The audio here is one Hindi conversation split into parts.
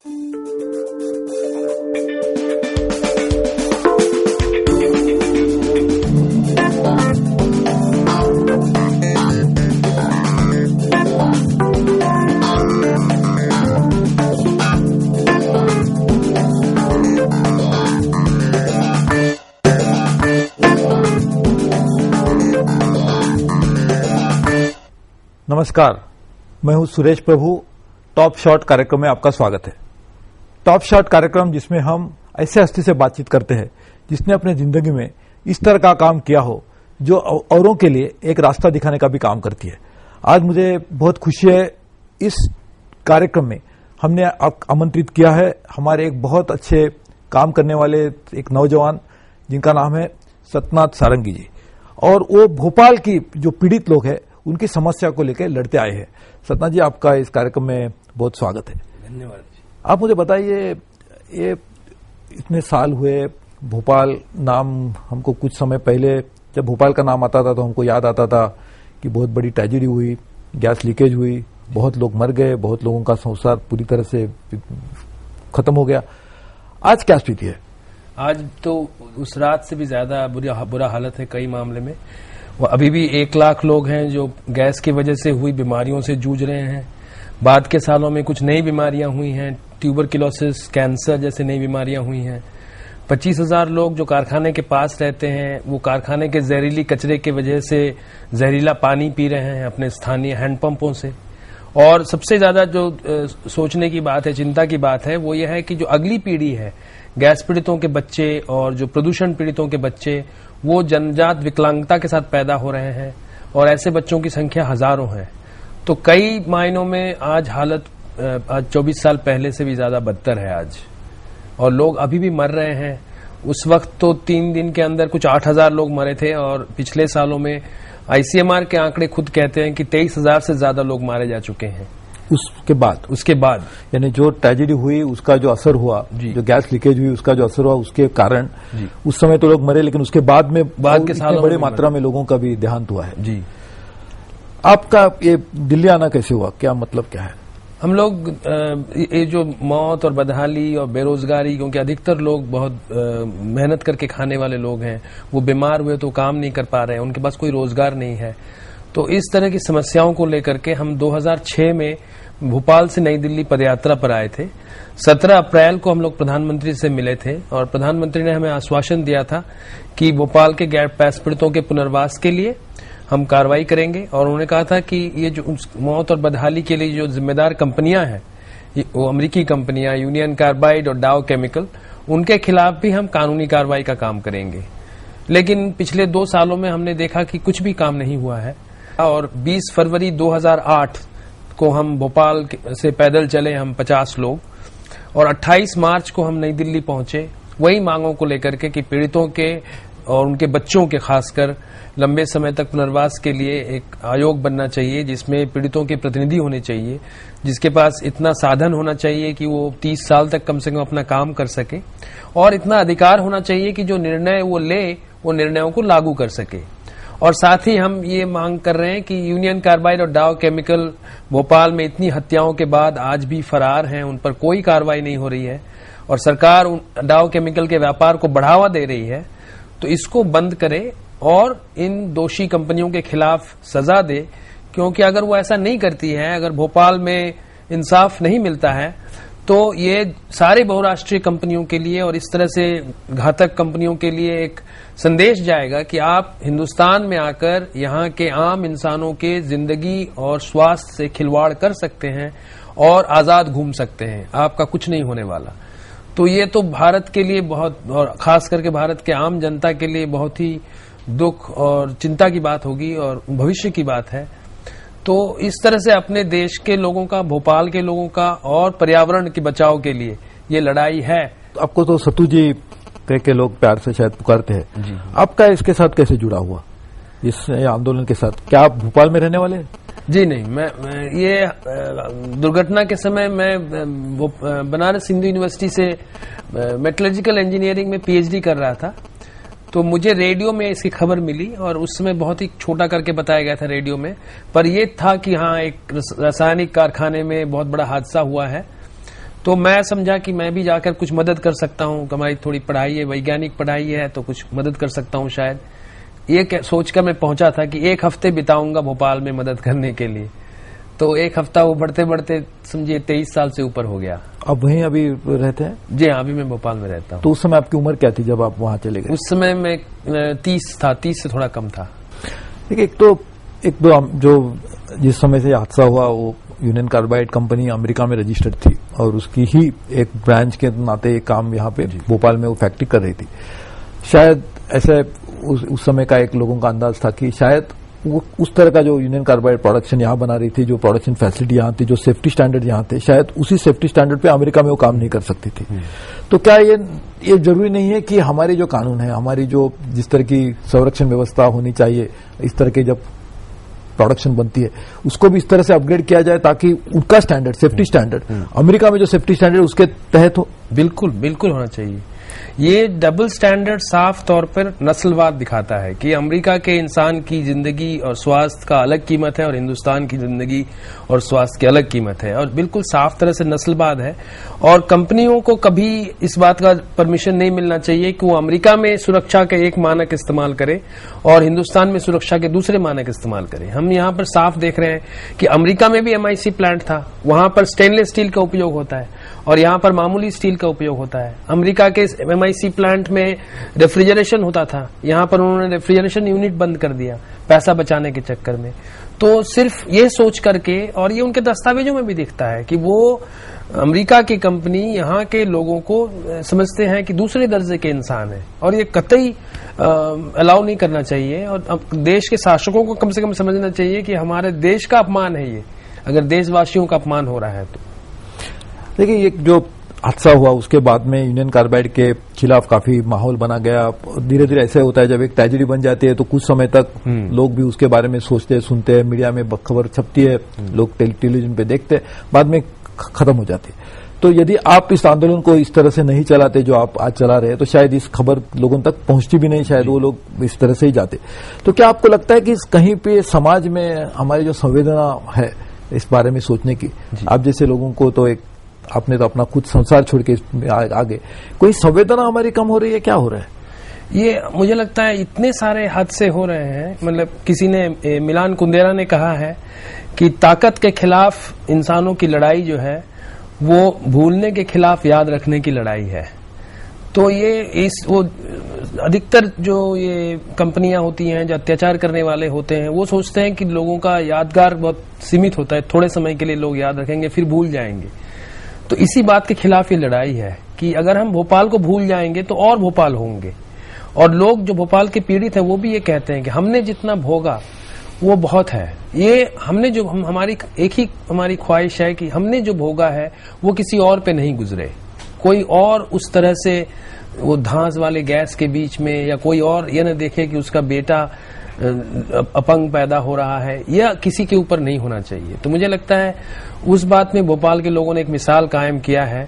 नमस्कार, मैं हूं सुरेश प्रभु। टॉप शॉट कार्यक्रम में आपका स्वागत है। टॉप शॉट कार्यक्रम जिसमें हम ऐसे हस्ती से बातचीत करते हैं जिसने अपने जिंदगी में इस तरह का काम किया हो जो औरों के लिए एक रास्ता दिखाने का भी काम करती है। आज मुझे बहुत खुशी है, इस कार्यक्रम में हमने आमंत्रित किया है हमारे एक बहुत अच्छे काम करने वाले एक नौजवान जिनका नाम है सत्यनाथ सारंगी जी, और वो भोपाल की जो पीड़ित लोग हैं उनकी समस्या को लेकर लड़ते आए हैं। सत्यनाथ जी, आपका इस कार्यक्रम में बहुत स्वागत है। धन्यवाद। आप मुझे बताइए, ये इतने साल हुए, भोपाल नाम हमको कुछ समय पहले जब भोपाल का नाम आता था तो हमको याद आता था कि बहुत बड़ी ट्रेजेडी हुई, गैस लीकेज हुई, बहुत लोग मर गए, बहुत लोगों का संसार पूरी तरह से खत्म हो गया। आज क्या स्थिति है? आज तो उस रात से भी ज्यादा बुरा हालत है कई मामले में। वो अभी भी 1 लाख लोग हैं जो गैस की वजह से हुई बीमारियों से जूझ रहे हैं। बाद के सालों में कुछ नई बीमारियां हुई हैं, ट्यूबरक्लोसिस, कैंसर जैसे नई बीमारियां हुई हैं। 25,000 लोग जो कारखाने के पास रहते हैं वो कारखाने के जहरीली कचरे की वजह से जहरीला पानी पी रहे हैं अपने स्थानीय हैंडपंपों से। और सबसे ज्यादा जो सोचने की बात है, चिंता की बात है, वो यह है कि जो अगली पीढ़ी है, गैस पीड़ितों के बच्चे और जो प्रदूषण पीड़ितों के बच्चे, वो जन्मजात विकलांगता के साथ पैदा हो रहे हैं और ऐसे बच्चों की संख्या हजारों है। तो कई मायनों में आज हालत आज 24 साल पहले से भी ज्यादा बदतर है आज, और लोग अभी भी मर रहे हैं। उस वक्त तो 3 दिन के अंदर कुछ 8,000 लोग मरे थे, और पिछले सालों में आईसीएमआर के आंकड़े खुद कहते हैं कि 23,000 से ज्यादा लोग मारे जा चुके हैं। उसके बाद यानी जो ट्रेजेडी हुई उसका जो असर हुआ, जो गैस लीकेज हुई उसका जो असर हुआ, उसके कारण उस समय तो लोग मरे, लेकिन उसके बाद के सालों बड़ी मात्रा में लोगों का भी देहांत हुआ है। जी, आपका ये दिल्ली आना कैसे हुआ? क्या मतलब क्या है? हम लोग ये जो मौत और बदहाली और बेरोजगारी, क्योंकि अधिकतर लोग बहुत मेहनत करके खाने वाले लोग हैं, वो बीमार हुए तो काम नहीं कर पा रहे हैं, उनके पास कोई रोजगार नहीं है। तो इस तरह की समस्याओं को लेकर के हम 2006 में भोपाल से नई दिल्ली पदयात्रा पर आए थे। 17 अप्रैल को हम लोग प्रधानमंत्री से मिले थे और प्रधानमंत्री ने हमें आश्वासन दिया था कि भोपाल के गैस पीड़ितों के पुनर्वास के लिए हम कार्रवाई करेंगे। और उन्होंने कहा था कि ये जो मौत और बदहाली के लिए जो जिम्मेदार कंपनियां हैं, वो अमेरिकी कंपनियां यूनियन कार्बाइड और डाउ केमिकल, उनके खिलाफ भी हम कानूनी कार्रवाई का काम करेंगे। लेकिन पिछले 2 सालों में हमने देखा कि कुछ भी काम नहीं हुआ है। और 20 फरवरी 2008 को हम भोपाल से पैदल चले, हम 50 लोग, और 28 मार्च को हम नई दिल्ली पहुंचे वही मांगों को लेकर के कि पीड़ितों के और उनके बच्चों के खासकर लंबे समय तक पुनर्वास के लिए एक आयोग बनना चाहिए जिसमें पीड़ितों के प्रतिनिधि होने चाहिए, जिसके पास इतना साधन होना चाहिए कि वो 30 साल तक कम से कम अपना काम कर सके, और इतना अधिकार होना चाहिए कि जो निर्णय वो ले वो निर्णयों को लागू कर सके। और साथ ही हम ये मांग कर रहे हैं कि यूनियन कार्बाइड और डाउ केमिकल भोपाल में इतनी हत्याओं के बाद आज भी फरार हैं, उन पर कोई कार्रवाई नहीं हो रही है और सरकार डाउ केमिकल के व्यापार को बढ़ावा दे रही है। तो इसको बंद करे और इन दोषी कंपनियों के खिलाफ सजा दे, क्योंकि अगर वो ऐसा नहीं करती है, अगर भोपाल में इंसाफ नहीं मिलता है, तो ये सारे बहुराष्ट्रीय कंपनियों के लिए और इस तरह से घातक कंपनियों के लिए एक संदेश जाएगा कि आप हिंदुस्तान में आकर यहाँ के आम इंसानों के जिंदगी और स्वास्थ्य से खिलवाड़ कर सकते हैं और आजाद घूम सकते हैं, आपका कुछ नहीं होने वाला। तो ये तो भारत के लिए बहुत, और खास करके भारत के आम जनता के लिए बहुत ही दुख और चिंता की बात होगी और भविष्य की बात है। तो इस तरह से अपने देश के लोगों का, भोपाल के लोगों का और पर्यावरण के बचाव के लिए ये लड़ाई है। तो आपको तो सतु जी कह के लोग प्यार से शायद पुकारते हैं, आपका इसके साथ कैसे जुड़ा हुआ, इस आंदोलन के साथ? क्या आप भोपाल में रहने वाले हैं? जी नहीं, मैं ये दुर्घटना के समय मैं बनारस हिंदू यूनिवर्सिटी से मेटलर्जिकल इंजीनियरिंग में पीएचडी कर रहा था। तो मुझे रेडियो में इसकी खबर मिली और उस समय बहुत ही छोटा करके बताया गया था रेडियो में, पर यह था कि हाँ, एक रासायनिक कारखाने में बहुत बड़ा हादसा हुआ है। तो मैं समझा कि मैं भी जाकर कुछ मदद कर सकता हूँ, हमारी थोड़ी पढ़ाई है, वैज्ञानिक पढ़ाई है, तो कुछ मदद कर सकता हूँ शायद। ये सोचकर मैं पहुंचा था कि 1 हफ्ते बिताऊंगा भोपाल में मदद करने के लिए। तो 1 हफ्ता वो बढ़ते बढ़ते समझिए 23 साल से ऊपर हो गया। अब वहीं अभी रहते हैं? जी हाँ, अभी मैं भोपाल में रहता हूँ। तो उस समय आपकी उम्र क्या थी जब आप वहां चले गए? उस समय मैं 30 था, 30 से थोड़ा कम था। देखिए, एक तो जो जिस समय से हादसा हुआ वो यूनियन कार्बाइड कंपनी अमेरिका में रजिस्टर्ड थी और उसकी ही एक ब्रांच के नाते एक काम यहाँ पे भोपाल में वो फैक्ट्री कर रही थी। शायद ऐसे उस समय का एक लोगों का अंदाज था कि शायद वो उस तरह का जो यूनियन कार्बाइड प्रोडक्शन यहाँ बना रही थी, जो प्रोडक्शन फैसिलिटी यहाँ थी, जो सेफ्टी स्टैंडर्ड यहाँ थे, शायद उसी सेफ्टी स्टैंडर्ड पे अमेरिका में वो काम नहीं कर सकती थी। तो क्या ये जरूरी नहीं है कि हमारी जो कानून है, हमारी जो जिस तरह की संरक्षण व्यवस्था होनी चाहिए, इस तरह के जब प्रोडक्शन बनती है उसको भी इस तरह से अपग्रेड किया जाए ताकि उनका स्टैंडर्ड, सेफ्टी स्टैंडर्ड अमेरिका में जो सेफ्टी स्टैंडर्ड उसके तहत हो? बिल्कुल बिल्कुल होना चाहिए। ये डबल स्टैंडर्ड साफ तौर पर नस्लवाद दिखाता है कि अमेरिका के इंसान की जिंदगी और स्वास्थ्य का अलग कीमत है और हिंदुस्तान की जिंदगी और स्वास्थ्य की अलग कीमत है, और बिल्कुल साफ तरह से नस्लवाद है। और कंपनियों को कभी इस बात का परमिशन नहीं मिलना चाहिए कि वो अमेरिका में सुरक्षा के एक मानक इस्तेमाल करे और हिंदुस्तान में सुरक्षा के दूसरे मानक इस्तेमाल करे। हम यहाँ पर साफ देख रहे हैं कि अमेरिका में भी MIC प्लांट था, वहां पर स्टेनलेस स्टील का उपयोग होता है और यहाँ पर मामूली स्टील का उपयोग होता है। अमेरिका के MIC प्लांट में रेफ्रिजरेशन होता था, यहाँ पर उन्होंने रेफ्रिजरेशन यूनिट बंद कर दिया पैसा बचाने के चक्कर में। तो सिर्फ ये सोच करके, और ये उनके दस्तावेजों में भी दिखता है कि वो अमेरिका की कंपनी यहाँ के लोगों को समझते हैं कि दूसरे दर्जे के इंसान है, और ये कतई अलाउ नहीं करना चाहिए। और देश के शासकों को कम से कम समझना चाहिए कि हमारे देश का अपमान है ये, अगर देशवासियों का अपमान हो रहा है तो। देखिए, ये जो हादसा हुआ उसके बाद में यूनियन कार्बाइड के खिलाफ काफी माहौल बना गया। धीरे धीरे ऐसे होता है जब एक ट्रेजेडी बन जाती है तो कुछ समय तक लोग भी उसके बारे में सोचते हैं, सुनते हैं, मीडिया में खबर छपती है, लोग टेलीविजन पे देखते हैं, बाद में खत्म हो जाती है। तो यदि आप इस आंदोलन को इस तरह से नहीं चलाते जो आप आज चला रहे हैं तो शायद इस खबर लोगों तक पहुंचती भी नहीं, शायद वो लोग इस तरह से ही जाते। तो क्या आपको लगता है कि कहीं पे समाज में हमारी जो संवेदना है इस बारे में सोचने की, आप जैसे लोगों को तो एक आपने तो अपना खुद संसार छोड़ के आगे, कोई संवेदना हमारी कम हो रही है, क्या हो रहा है? ये मुझे लगता है इतने सारे हादसे हो रहे हैं। मतलब किसी ने, मिलान कुंदेरा ने कहा है कि ताकत के खिलाफ इंसानों की लड़ाई जो है वो भूलने के खिलाफ याद रखने की लड़ाई है। तो ये वो अधिकतर जो ये कंपनियां होती हैं जो अत्याचार करने वाले होते हैं वो सोचते हैं कि लोगों का यादगार बहुत सीमित होता है, थोड़े समय के लिए लोग याद रखेंगे फिर भूल जाएंगे। तो इसी बात के खिलाफ ये लड़ाई है कि अगर हम भोपाल को भूल जाएंगे तो और भोपाल होंगे, और लोग जो भोपाल के पीड़ित हैं वो भी ये कहते हैं कि हमने जितना भोगा वो बहुत है। ये हमने जो हमारी एक ही हमारी ख्वाहिश है कि हमने जो भोगा है वो किसी और पे नहीं गुजरे, कोई और उस तरह से वो धांस वाले गैस के बीच में, या कोई और ये न देखे कि उसका बेटा अपंग पैदा हो रहा है, यह किसी के ऊपर नहीं होना चाहिए। तो मुझे लगता है उस बात में भोपाल के लोगों ने एक मिसाल कायम किया है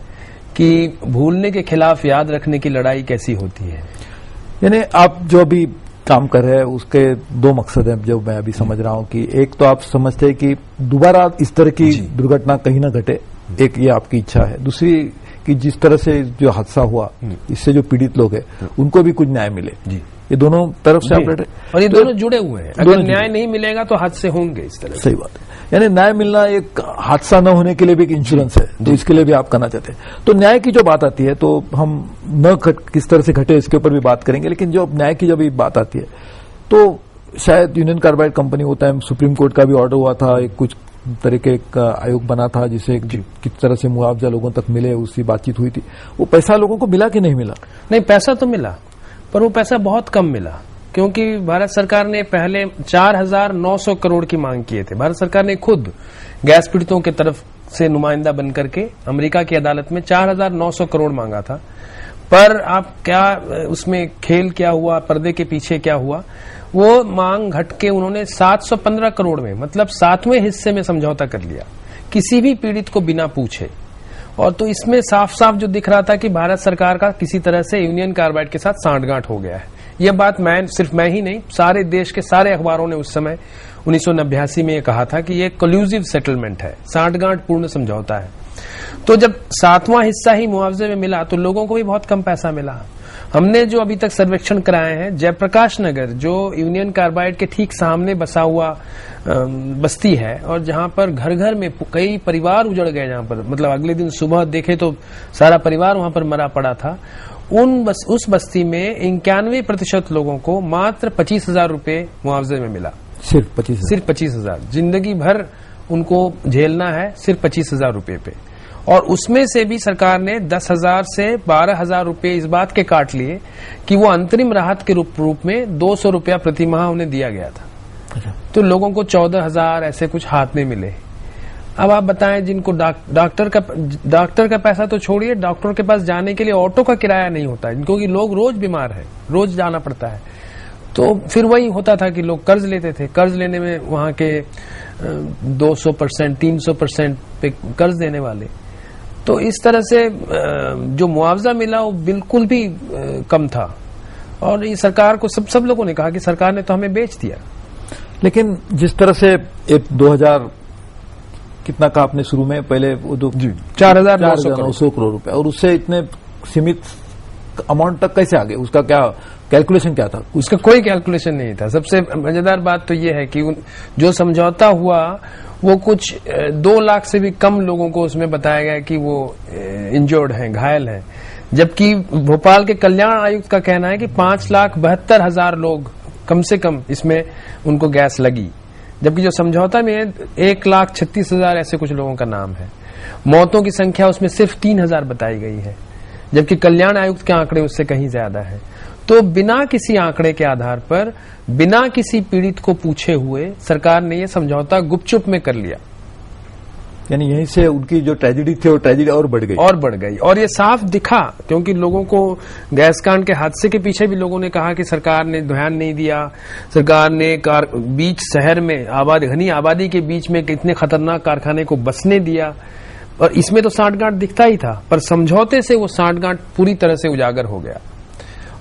कि भूलने के खिलाफ याद रखने की लड़ाई कैसी होती है। यानी आप जो अभी काम कर रहे हैं उसके 2 मकसद हैं जो मैं अभी समझ रहा हूं कि एक तो आप समझते हैं कि दोबारा इस तरह की दुर्घटना कहीं ना घटे, एक ये आपकी इच्छा है। दूसरी कि जिस तरह से जो हादसा हुआ इससे जो पीड़ित लोग हैं उनको भी कुछ न्याय मिले। ये दोनों तरफ से आप लड़ रहे, और ये दोनों जुड़े हुए हैं। अगर न्याय नहीं मिलेगा तो हादसे होंगे इस तरह। सही बात है। यानी न्याय मिलना एक हादसा न होने के लिए भी एक इंश्योरेंस है, तो इसके लिए भी आप करना चाहते हैं। तो न्याय की जो बात आती है तो हम किस तरह से घटे इसके ऊपर भी बात करेंगे, लेकिन जो न्याय की जब बात आती है तो शायद यूनियन कार्बाइड कंपनी होता है, सुप्रीम कोर्ट का भी ऑर्डर हुआ था, एक कुछ तरीके का आयोग बना था जिसे किस तरह से मुआवजा लोगों तक मिले उसकी बातचीत हुई थी। वो पैसा लोगों को मिला कि नहीं मिला? नहीं, पैसा तो मिला, पर वो पैसा बहुत कम मिला, क्योंकि भारत सरकार ने पहले 4,900 करोड़ की मांग किए थे। भारत सरकार ने खुद गैस पीड़ितों की तरफ से नुमाइंदा बनकर के अमेरिका की अदालत में 4,900 करोड़ मांगा था। पर आप क्या उसमें खेल क्या हुआ, पर्दे के पीछे क्या हुआ, वो मांग घट के उन्होंने 715 करोड़ में, मतलब 7वें हिस्से में समझौता कर लिया, किसी भी पीड़ित को बिना पूछे। और तो इसमें साफ साफ जो दिख रहा था कि भारत सरकार का किसी तरह से यूनियन कार्बाइड के साथ सांठगांठ हो गया है। यह बात सिर्फ मैं ही नहीं, सारे देश के सारे अखबारों ने उस समय 1989 में ये कहा था कि ये कोल्यूसिव सेटलमेंट है, साठगांठ पूर्ण समझौता है। तो जब 7वां हिस्सा ही मुआवजे में मिला तो लोगों को भी बहुत कम पैसा मिला। हमने जो अभी तक सर्वेक्षण कराए हैं, जयप्रकाश नगर जो यूनियन कार्बाइड के ठीक सामने बसा हुआ बस्ती है और जहां पर घर घर में कई परिवार उजड़ गए, जहां पर मतलब अगले दिन सुबह देखे तो सारा परिवार वहां पर मरा पड़ा था। उस बस्ती में 91% लोगों को मात्र 25,000 रुपए मुआवजे में मिला। सिर्फ 25,000 जिंदगी भर उनको झेलना है, सिर्फ 25,000 रुपए पे। और उसमें से भी सरकार ने 10,000 से 12,000 रुपए इस बात के काट लिए कि वो अंतरिम राहत के रूप में 200 रुपया प्रति माह उन्हें दिया गया था। तो लोगों को 14,000 ऐसे कुछ हाथ में मिले। अब आप बताएं, जिनको डॉक्टर का पैसा तो छोड़िए, डॉक्टर के पास जाने के लिए ऑटो का किराया नहीं होता है, क्योंकि लोग रोज बीमार है, रोज जाना पड़ता है। तो फिर वही होता था कि लोग कर्ज लेते थे। कर्ज लेने में वहां के 200%, 300% पे कर्ज देने वाले। तो इस तरह से जो मुआवजा मिला वो बिल्कुल भी कम था। और ये सरकार को सब लोगों ने कहा कि सरकार ने तो हमें बेच दिया। लेकिन जिस तरह से एक 2000 कितना का आपने शुरू में पहले वो 4,900 करोड़ रुपए, और उससे इतने सीमित अमाउंट तक कैसे आ गए? उसका क्या कैलकुलेशन क्या था? उसका कोई कैलकुलेशन नहीं था। सबसे मजेदार बात तो ये है कि जो समझौता हुआ वो कुछ 2 लाख से भी कम लोगों को उसमें बताया गया कि वो इंजर्ड हैं, घायल हैं, जबकि भोपाल के कल्याण आयुक्त का कहना है कि 5,72,000 लोग कम से कम इसमें उनको गैस लगी, जबकि जो समझौता में 1,36,000 ऐसे कुछ लोगों का नाम है। मौतों की संख्या उसमें सिर्फ 3,000 बताई गई है, जबकि कल्याण आयुक्त के आंकड़े उससे कहीं ज्यादा है। तो बिना किसी आंकड़े के आधार पर, बिना किसी पीड़ित को पूछे हुए सरकार ने यह समझौता गुपचुप में कर लिया। यानी यहीं से उनकी जो ट्रेजेडी थी वो ट्रेजेडी और बढ़ गई। और ये साफ दिखा, क्योंकि लोगों को गैस कांड के हादसे के पीछे भी लोगों ने कहा कि सरकार ने ध्यान नहीं दिया, सरकार ने बीच शहर में घनी आबादी के बीच में इतने खतरनाक कारखाने को बसने दिया। और इसमें तो साठगांठ दिखता ही था, पर समझौते से वो साठगांठ पूरी तरह से उजागर हो गया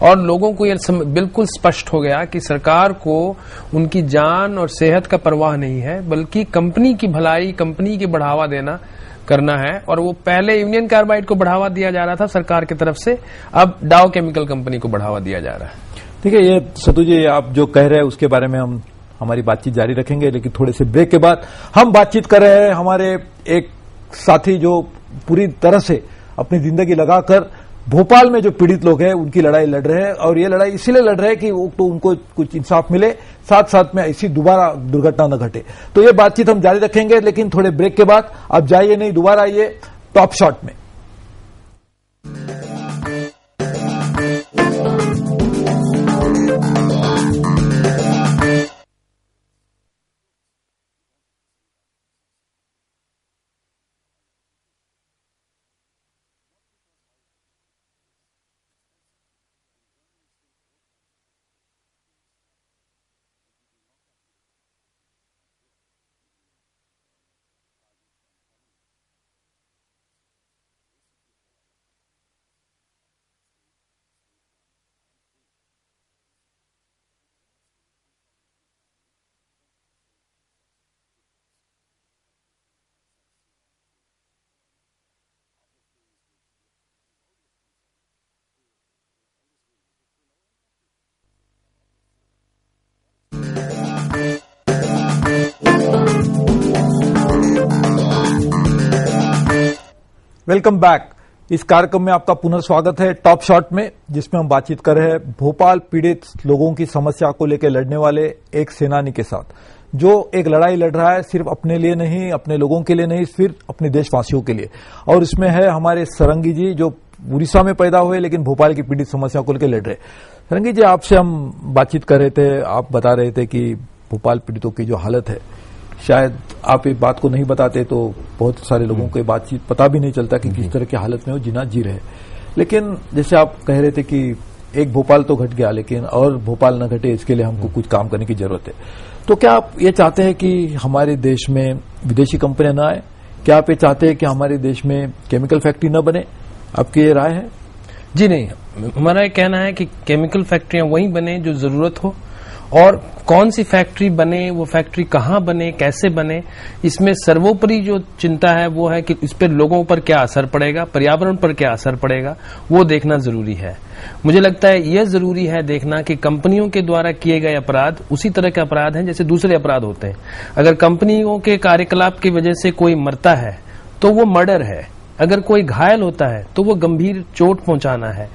और लोगों को यह बिल्कुल स्पष्ट हो गया कि सरकार को उनकी जान और सेहत का परवाह नहीं है, बल्कि कंपनी की भलाई, कंपनी की बढ़ावा देना करना है। और वो पहले यूनियन कार्बाइड को बढ़ावा दिया जा रहा था सरकार की तरफ से, अब डाउ केमिकल कंपनी को बढ़ावा दिया जा रहा है। ठीक है, ये सतु जी आप जो कह रहे हैं उसके बारे में हम हमारी बातचीत जारी रखेंगे, लेकिन थोड़े से ब्रेक के बाद हम बातचीत कर रहे हैं हमारे एक साथी जो पूरी तरह से अपनी जिंदगी लगाकर भोपाल में जो पीड़ित लोग हैं उनकी लड़ाई लड़ रहे हैं। और ये लड़ाई इसीलिए लड़ रहे हैं कि तो उनको कुछ इंसाफ मिले, साथ साथ में ऐसी दोबारा दुर्घटना न घटे। तो ये बातचीत हम जारी रखेंगे, लेकिन थोड़े ब्रेक के बाद। आप जाइए नहीं, दोबारा आइए टॉप शॉट में। Welcome back. इस कार्यक्रम में आपका पुनः स्वागत है टॉप शॉट में, जिसमें हम बातचीत कर रहे हैं भोपाल पीड़ित लोगों की समस्या को लेकर लड़ने वाले एक सेनानी के साथ, जो एक लड़ाई लड़ रहा है सिर्फ अपने लिए नहीं, अपने लोगों के लिए नहीं, सिर्फ अपने देशवासियों के लिए। और इसमें है हमारे सरंगी जी, जो उड़ीसा में पैदा हुए लेकिन भोपाल की पीड़ित समस्या को लेकर लड़ रहे। सरंगी जी, आपसे हम बातचीत कर रहे थे, आप बता रहे थे कि भोपाल पीड़ितों की जो हालत है, शायद आप एक बात को नहीं बताते तो बहुत सारे लोगों को बातचीत पता भी नहीं चलता कि किस तरह की हालत में वो जीना जी रहे। लेकिन जैसे आप कह रहे थे कि एक भोपाल तो घट गया, लेकिन और भोपाल न घटे इसके लिए हमको कुछ काम करने की जरूरत है। तो क्या आप ये चाहते हैं कि हमारे देश में विदेशी कंपनियां न आए? क्या आप ये चाहते हैं कि हमारे देश में केमिकल फैक्ट्री न बने? आपकी ये राय है? जी नहीं, हमारा ये कहना है कि केमिकल फैक्ट्रियां वहीं बने जो जरूरत हो और कौन सी फैक्ट्री बने, वो फैक्ट्री कहाँ बने, कैसे बने, इसमें सर्वोपरि जो चिंता है वो है कि इस पर लोगों पर क्या असर पड़ेगा, पर्यावरण पर क्या असर पड़ेगा, वो देखना जरूरी है। मुझे लगता है यह जरूरी है देखना कि कंपनियों के द्वारा किए गए अपराध उसी तरह के अपराध हैं जैसे दूसरे अपराध होते हैं। अगर कंपनियों के कार्यकलाप की वजह से कोई मरता है तो वो मर्डर है, अगर कोई घायल होता है तो वो गंभीर चोट पहुंचाना है।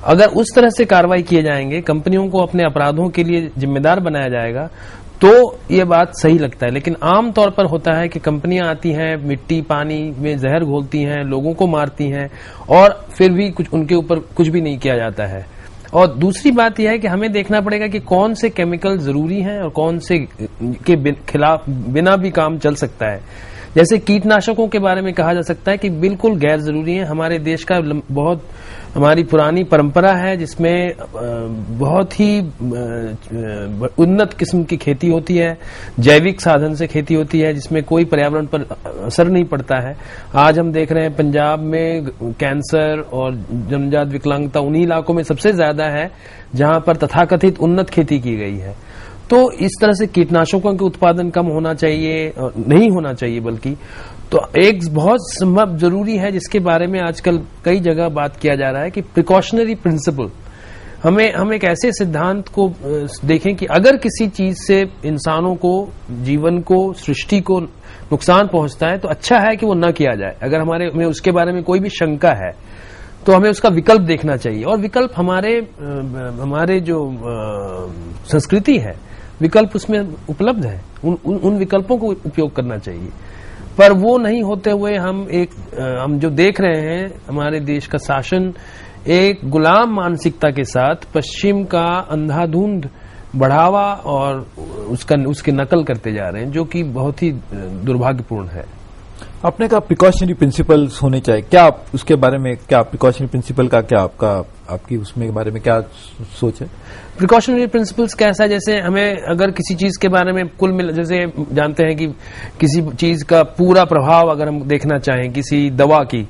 अगर उस तरह से कार्रवाई किए जाएंगे, कंपनियों को अपने अपराधों के लिए जिम्मेदार बनाया जाएगा, तो ये बात सही लगता है। लेकिन आम तौर पर होता है कि कंपनियां आती हैं, मिट्टी पानी में जहर घोलती हैं, लोगों को मारती हैं और फिर भी कुछ उनके ऊपर कुछ भी नहीं किया जाता है। और दूसरी बात यह है कि हमें देखना पड़ेगा कि कौन से केमिकल जरूरी हैं और कौन से के खिलाफ बिना भी काम चल सकता है। जैसे कीटनाशकों के बारे में कहा जा सकता है कि बिल्कुल गैर जरूरी है। हमारे देश का बहुत हमारी पुरानी परंपरा है जिसमें बहुत ही उन्नत किस्म की खेती होती है, जैविक साधन से खेती होती है जिसमें कोई पर्यावरण पर असर नहीं पड़ता है। आज हम देख रहे हैं पंजाब में कैंसर और जन्मजात विकलांगता उन्हीं इलाकों में सबसे ज्यादा है जहां पर तथाकथित उन्नत खेती की गई है। तो इस तरह से कीटनाशकों के उत्पादन कम होना चाहिए, नहीं होना चाहिए बल्कि। तो एक बहुत संभव जरूरी है जिसके बारे में आजकल कई जगह बात किया जा रहा है कि प्रिकॉशनरी प्रिंसिपल। हम एक ऐसे सिद्धांत को देखें कि अगर किसी चीज से इंसानों को, जीवन को, सृष्टि को नुकसान पहुंचता है तो अच्छा है कि वो न किया जाए। अगर हमारे में उसके बारे में कोई भी शंका है तो हमें उसका विकल्प देखना चाहिए। और विकल्प हमारे जो संस्कृति है, विकल्प उसमें उपलब्ध है, उन विकल्पों को उपयोग करना चाहिए। पर वो नहीं होते हुए हम जो देख रहे हैं, हमारे देश का शासन एक गुलाम मानसिकता के साथ पश्चिम का अंधाधुंध बढ़ावा और उसकी नकल करते जा रहे हैं, जो कि बहुत ही दुर्भाग्यपूर्ण है। आपने कहा प्रिकॉशनरी प्रिंसिपल्स होने चाहिए, क्या आप उसके बारे में, क्या प्रिकॉशनरी प्रिंसिपल का क्या आपकी उसमें बारे में क्या सोच है? प्रिकॉशनरी प्रिंसिपल्स कैसा, जैसे हमें अगर किसी चीज के बारे में कुल मिला, जैसे जानते हैं कि किसी चीज का पूरा प्रभाव अगर हम देखना चाहें, किसी दवा की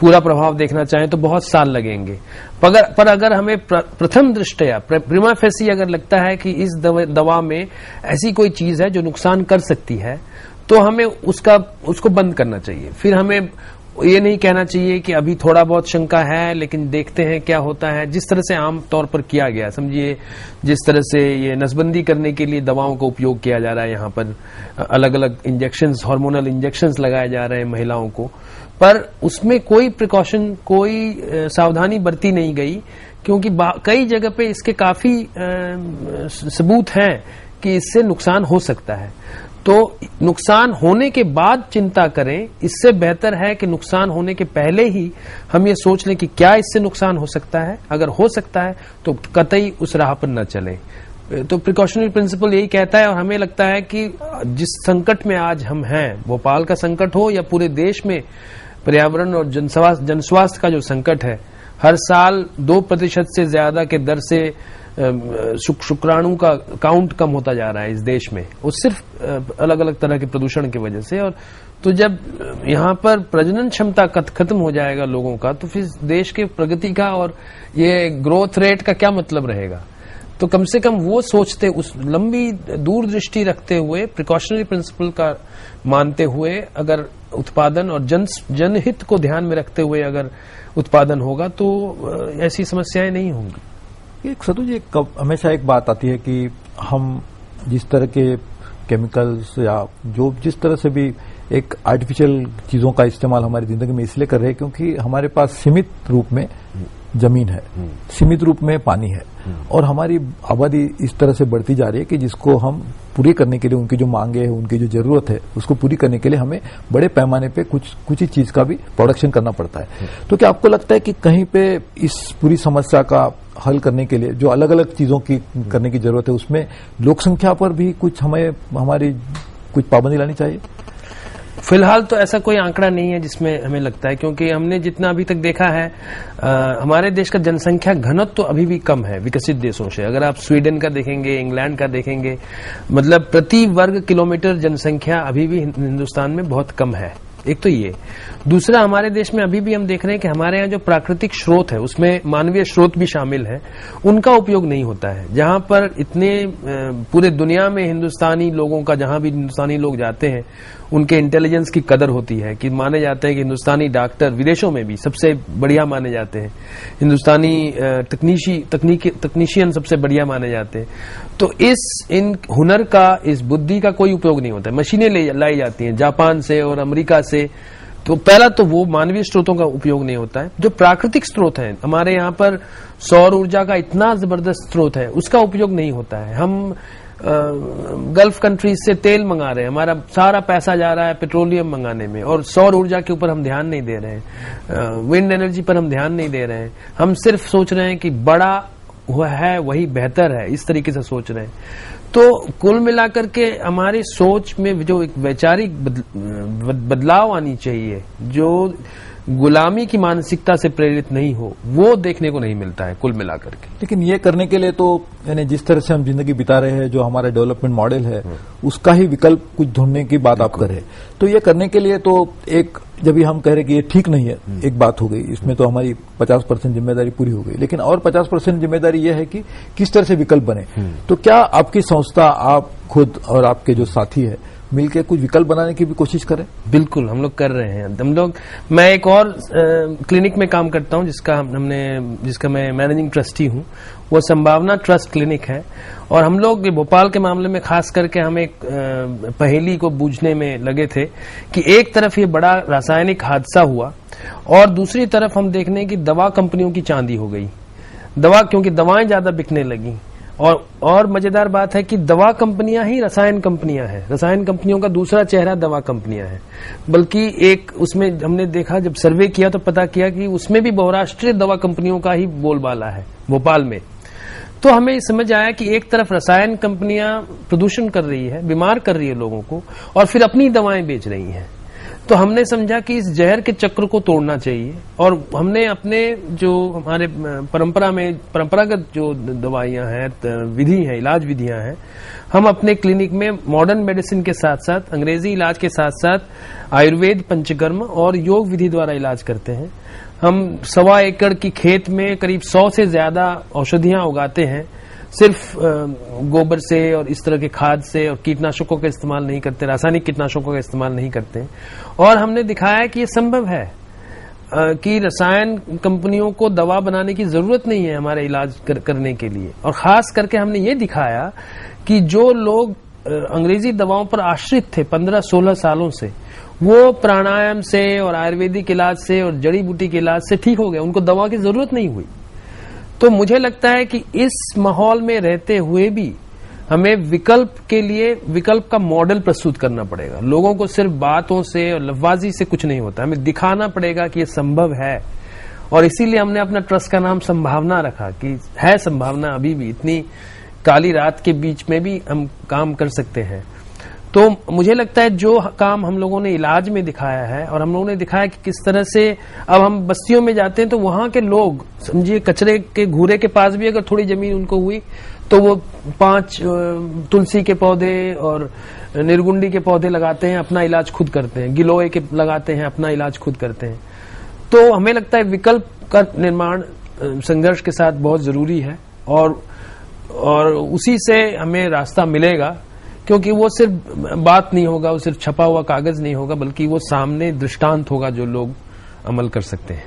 पूरा प्रभाव देखना चाहें तो बहुत साल लगेंगे। पर अगर हमें प्रथम दृष्टया प्रिमा फेसी अगर लगता है कि इस दवा में ऐसी कोई चीज है जो नुकसान कर सकती है तो हमें उसको बंद करना चाहिए। फिर हमें ये नहीं कहना चाहिए कि अभी थोड़ा बहुत शंका है लेकिन देखते हैं क्या होता है, जिस तरह से आम तौर पर किया गया। समझिए जिस तरह से ये नसबंदी करने के लिए दवाओं का उपयोग किया जा रहा है, यहाँ पर अलग अलग इंजेक्शंस, हार्मोनल इंजेक्शंस लगाए जा रहे हैं महिलाओं को, पर उसमें कोई प्रिकॉशन, कोई सावधानी बरती नहीं गई, क्योंकि कई जगह पे इसके काफी सबूत हैं कि इससे नुकसान हो सकता है। तो नुकसान होने के बाद चिंता करें, इससे बेहतर है कि नुकसान होने के पहले ही हम ये सोच लें कि क्या इससे नुकसान हो सकता है। अगर हो सकता है तो कतई उस राह पर न चलें। तो प्रिकॉशनरी प्रिंसिपल यही कहता है। और हमें लगता है कि जिस संकट में आज हम हैं, भोपाल का संकट हो या पूरे देश में पर्यावरण और जनस्वास्थ्य का जो संकट है, हर साल 2% से ज्यादा के दर से शुक्राणु का काउंट कम होता जा रहा है इस देश में, वो सिर्फ अलग अलग तरह के प्रदूषण की वजह से। और तो जब यहाँ पर प्रजनन क्षमता खत्म हो जाएगा लोगों का, तो फिर देश के प्रगति का और ये ग्रोथ रेट का क्या मतलब रहेगा। तो कम से कम वो सोचते, उस लंबी दूरदृष्टि रखते हुए, प्रिकॉशनरी प्रिंसिपल का मानते हुए अगर उत्पादन और जनहित को ध्यान में रखते हुए अगर उत्पादन होगा तो ऐसी समस्याएं नहीं होंगी। एक सतु जी, हमेशा एक बात आती है कि हम जिस तरह के केमिकल्स या जो जिस तरह से भी एक आर्टिफिशियल चीजों का इस्तेमाल हमारी जिंदगी में इसलिए कर रहे हैं क्योंकि हमारे पास सीमित रूप में जमीन है, सीमित रूप में पानी है और हमारी आबादी इस तरह से बढ़ती जा रही है कि जिसको हम पूरी करने के लिए, उनकी जो मांगे है, उनकी जो जरूरत है, उसको पूरी करने के लिए हमें बड़े पैमाने पे कुछ ही चीज का भी प्रोडक्शन करना पड़ता है। तो क्या आपको लगता है कि कहीं पे इस पूरी समस्या का हल करने के लिए जो अलग अलग चीजों की करने की जरूरत है, उसमें लोक संख्या पर भी कुछ हमारी कुछ पाबंदी लानी चाहिए? फिलहाल तो ऐसा कोई आंकड़ा नहीं है जिसमें हमें लगता है, क्योंकि हमने जितना अभी तक देखा है हमारे देश का जनसंख्या घनत्व तो अभी भी कम है विकसित देशों से। अगर आप स्वीडन का देखेंगे, इंग्लैंड का देखेंगे, मतलब प्रति वर्ग किलोमीटर जनसंख्या अभी भी हिंदुस्तान में बहुत कम है। एक तो ये। दूसरा, हमारे देश में अभी भी हम देख रहे हैं कि हमारे यहाँ जो प्राकृतिक स्रोत है उसमें मानवीय स्रोत भी शामिल है, उनका उपयोग नहीं होता है। जहां पर इतने पूरे दुनिया में हिंदुस्तानी लोगों का, जहां भी हिंदुस्तानी लोग जाते हैं उनके इंटेलिजेंस की कदर होती है, कि माने जाते हैं कि हिंदुस्तानी डॉक्टर विदेशों में भी सबसे बढ़िया माने जाते हैं, हिंदुस्तानी तकनीशियन सबसे बढ़िया माने जाते हैं। तो इन हुनर का, इस बुद्धि का कोई उपयोग नहीं होता है। मशीनें लाई जाती हैं जापान से और अमेरिका से, तो पहला तो वो मानवीय स्रोतों का उपयोग नहीं होता है। जो प्राकृतिक स्रोत है, हमारे यहाँ पर सौर ऊर्जा का इतना जबरदस्त स्रोत है, उसका उपयोग नहीं होता है। हम गल्फ कंट्रीज से तेल मंगा रहे हैं, हमारा सारा पैसा जा रहा है पेट्रोलियम मंगाने में, और सौर ऊर्जा के ऊपर हम ध्यान नहीं दे रहे हैं, विंड एनर्जी पर हम ध्यान नहीं दे रहे हैं। हम सिर्फ सोच रहे हैं कि बड़ा है वही बेहतर है, इस तरीके से सोच रहे हैं। तो कुल मिलाकर के हमारी सोच में जो एक वैचारिक बदलाव आनी चाहिए, जो गुलामी की मानसिकता से प्रेरित नहीं हो, वो देखने को नहीं मिलता है कुल मिलाकर के। लेकिन ये करने के लिए तो यानी जिस तरह से हम जिंदगी बिता रहे हैं, जो हमारा डेवलपमेंट मॉडल है, उसका ही विकल्प कुछ ढूंढने की बात आप कर रहे हैं। तो ये करने के लिए तो एक, जब भी हम कह रहे कि ये ठीक नहीं है, एक बात हो गई, इसमें तो हमारी 50% जिम्मेदारी पूरी हो गई। लेकिन और 50% जिम्मेदारी यह है कि किस तरह से विकल्प बने। तो क्या आपकी संस्था, आप खुद और आपके जो साथी है, मिलकर कुछ विकल्प बनाने की भी कोशिश करें? बिल्कुल, हम लोग कर रहे हैं। मैं एक और क्लिनिक में काम करता हूं, जिसका मैं मैनेजिंग ट्रस्टी हूं। वो संभावना ट्रस्ट क्लिनिक है, और हम लोग भोपाल के मामले में खास करके हम एक पहेली को बूझने में लगे थे कि एक तरफ ये बड़ा रासायनिक हादसा हुआ, और दूसरी तरफ हम देखने की दवा कंपनियों की चांदी हो गई। क्योंकि दवाएं ज्यादा बिकने लगी, और मजेदार बात है कि दवा कंपनियां ही रसायन कंपनियां हैं। रसायन कंपनियों का दूसरा चेहरा दवा कंपनियां हैं। बल्कि एक उसमें हमने देखा, जब सर्वे किया तो पता किया कि उसमें भी बहुराष्ट्रीय दवा कंपनियों का ही बोलबाला है भोपाल में। तो हमें समझ आया कि एक तरफ रसायन कंपनियां प्रदूषण कर रही है, बीमार कर रही है लोगों को, और फिर अपनी दवाएं बेच रही हैं। तो हमने समझा कि इस जहर के चक्र को तोड़ना चाहिए, और हमने अपने जो हमारे परंपरागत जो दवाइयां हैं, विधि है, इलाज विधियां हैं, हम अपने क्लिनिक में मॉडर्न मेडिसिन के साथ साथ, अंग्रेजी इलाज के साथ साथ आयुर्वेद, पंचकर्म और योग विधि द्वारा इलाज करते हैं। हम 1.25 एकड़ की खेत में करीब 100 से ज्यादा औषधियां उगाते हैं, सिर्फ गोबर से और इस तरह के खाद से, और कीटनाशकों का इस्तेमाल नहीं करते, रासायनिक कीटनाशकों का इस्तेमाल नहीं करते। और हमने दिखाया कि ये संभव है कि रसायन कंपनियों को दवा बनाने की जरूरत नहीं है हमारे इलाज करने के लिए। और खास करके हमने ये दिखाया कि जो लोग अंग्रेजी दवाओं पर आश्रित थे 15-16 सालों से, वो प्राणायाम से और आयुर्वेदिक इलाज से और जड़ी बूटी के इलाज से ठीक हो गए, उनको दवा की जरूरत नहीं हुई। तो मुझे लगता है कि इस माहौल में रहते हुए भी हमें विकल्प का मॉडल प्रस्तुत करना पड़ेगा। लोगों को सिर्फ बातों से और लफ्ज़बाजी से कुछ नहीं होता, हमें दिखाना पड़ेगा कि ये संभव है। और इसीलिए हमने अपना ट्रस्ट का नाम संभावना रखा, कि है संभावना, अभी भी इतनी काली रात के बीच में भी हम काम कर सकते हैं। तो मुझे लगता है जो काम हम लोगों ने इलाज में दिखाया है, और हम लोगों ने दिखाया कि किस तरह से अब हम बस्तियों में जाते हैं तो वहां के लोग, समझिए कचरे के घूरे के पास भी अगर थोड़ी जमीन उनको हुई तो वो 5 तुलसी के पौधे और निर्गुंडी के पौधे लगाते हैं, अपना इलाज खुद करते हैं, गिलोय के लगाते हैं, अपना इलाज खुद करते हैं। तो हमें लगता है विकल्प का निर्माण संघर्ष के साथ बहुत जरूरी है, और उसी से हमें रास्ता मिलेगा, क्योंकि वो सिर्फ बात नहीं होगा, वो सिर्फ छपा हुआ कागज नहीं होगा, बल्कि वो सामने दृष्टांत होगा जो लोग अमल कर सकते हैं।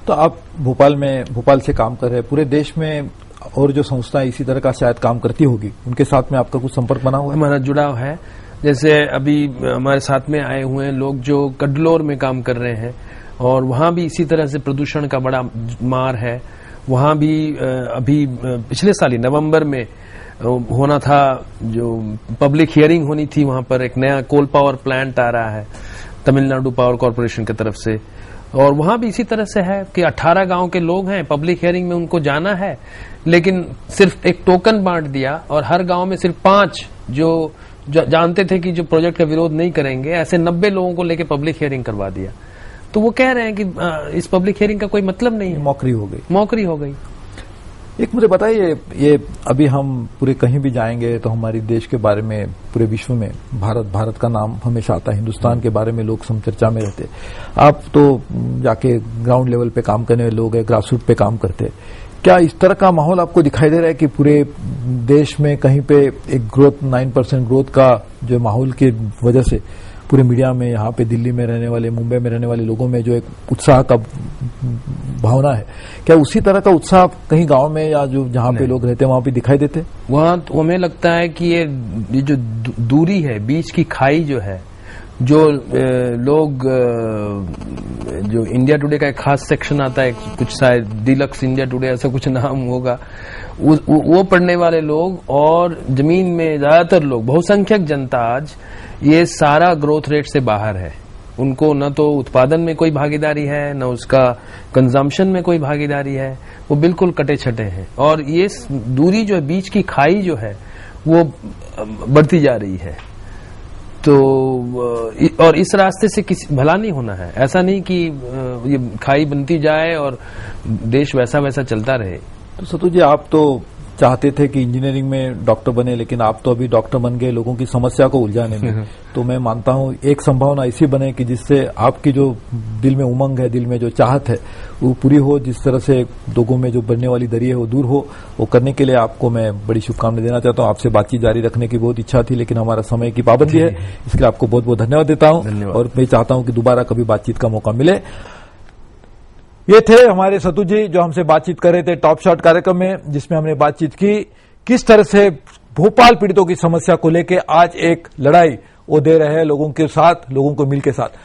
तो आप भोपाल से काम कर रहे हैं, पूरे देश में और जो संस्थाएं इसी तरह का शायद काम करती होगी, उनके साथ में आपका कुछ संपर्क बना हुआ है? हमारा जुड़ाव है। जैसे अभी हमारे साथ में आए हुए हैं लोग जो कड्लोर में काम कर रहे हैं, और वहां भी इसी तरह से प्रदूषण का बड़ा मार है। वहां भी अभी पिछले साल ही नवंबर में होना था, जो पब्लिक हियरिंग होनी थी, वहां पर एक नया कोल पावर प्लांट आ रहा है तमिलनाडु पावर कॉर्पोरेशन की तरफ से, और वहां भी इसी तरह से है कि 18 गांव के लोग हैं, पब्लिक हियरिंग में उनको जाना है, लेकिन सिर्फ एक टोकन बांट दिया, और हर गांव में सिर्फ 5 जो जानते थे कि जो प्रोजेक्ट का विरोध नहीं करेंगे, ऐसे 90 लोगों को लेकर पब्लिक हियरिंग करवा दिया। तो वो कह रहे हैं कि इस पब्लिक हियरिंग का कोई मतलब नहीं है, मौकरी हो गई। एक मुझे बताइए, ये अभी हम पूरे कहीं भी जाएंगे तो हमारी देश के बारे में पूरे विश्व में भारत का नाम हमेशा आता है, हिंदुस्तान के बारे में लोग सम चर्चा में रहते। आप तो जाके ग्राउंड लेवल पे काम करने वाले लोग हैं, ग्रास रूट पे काम करते हैं। क्या इस तरह का माहौल आपको दिखाई दे रहा है कि पूरे देश में कहीं पे एक ग्रोथ 9% ग्रोथ का जो माहौल की वजह से पूरे मीडिया में, यहाँ पे दिल्ली में रहने वाले, मुंबई में रहने वाले लोगों में जो एक उत्साह का भावना है, क्या उसी तरह का उत्साह कहीं गांव में या जो जहाँ पे लोग रहते हैं वहां पे दिखाई देते? वहां तो हमें लगता है कि ये जो दूरी है, बीच की खाई जो है, जो लोग जो इंडिया टुडे का एक खास सेक्शन आता है, कुछ शायद डिलक्स इंडिया टुडे ऐसा कुछ नाम होगा, वो पढ़ने वाले लोग और जमीन में ज्यादातर लोग, बहुसंख्यक जनता आज ये सारा ग्रोथ रेट से बाहर है। उनको न तो उत्पादन में कोई भागीदारी है, न उसका कंजम्पशन में कोई भागीदारी है, वो बिल्कुल कटे छटे हैं। और ये दूरी जो है, बीच की खाई जो है, वो बढ़ती जा रही है। तो और इस रास्ते से किसी भला नहीं होना है। ऐसा नहीं कि ये खाई बनती जाए और देश वैसा वैसा चलता रहे। तो सतु जी, आप तो चाहते थे कि इंजीनियरिंग में डॉक्टर बने, लेकिन आप तो अभी डॉक्टर बन गए लोगों की समस्या को उलझाने में। तो मैं मानता हूं एक संभावना ऐसी बने कि जिससे आपकी जो दिल में उमंग है, दिल में जो चाहत है, वो पूरी हो। जिस तरह से लोगों में जो बढ़ने वाली दरी है वो दूर हो, वो करने के लिए आपको मैं बड़ी शुभकामनाएं देना चाहता हूं। आपसे बातचीत जारी रखने की बहुत इच्छा थी, लेकिन हमारा समय की पाबंदी है, इसके लिए आपको बहुत बहुत धन्यवाद देता हूं। और मैं चाहता हूं कि दोबारा कभी बातचीत का मौका मिले। ये थे हमारे सतु जी जो हमसे बातचीत कर रहे थे टॉप शॉट कार्यक्रम में, जिसमें हमने बातचीत की किस तरह से भोपाल पीड़ितों की समस्या को लेकर आज एक लड़ाई वो दे रहे हैं लोगों के साथ, लोगों को मिल के साथ।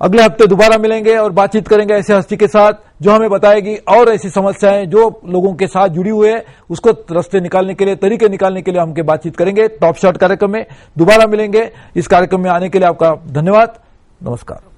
अगले हफ्ते दोबारा मिलेंगे और बातचीत करेंगे ऐसे हस्ती के साथ जो हमें बताएगी और ऐसी समस्याएं जो लोगों के साथ जुड़ी हुई है, उसको रास्ते निकालने के लिए, तरीके निकालने के लिए हमके बातचीत करेंगे टॉप शॉट कार्यक्रम में। दोबारा मिलेंगे। इस कार्यक्रम में आने के लिए आपका धन्यवाद। नमस्कार।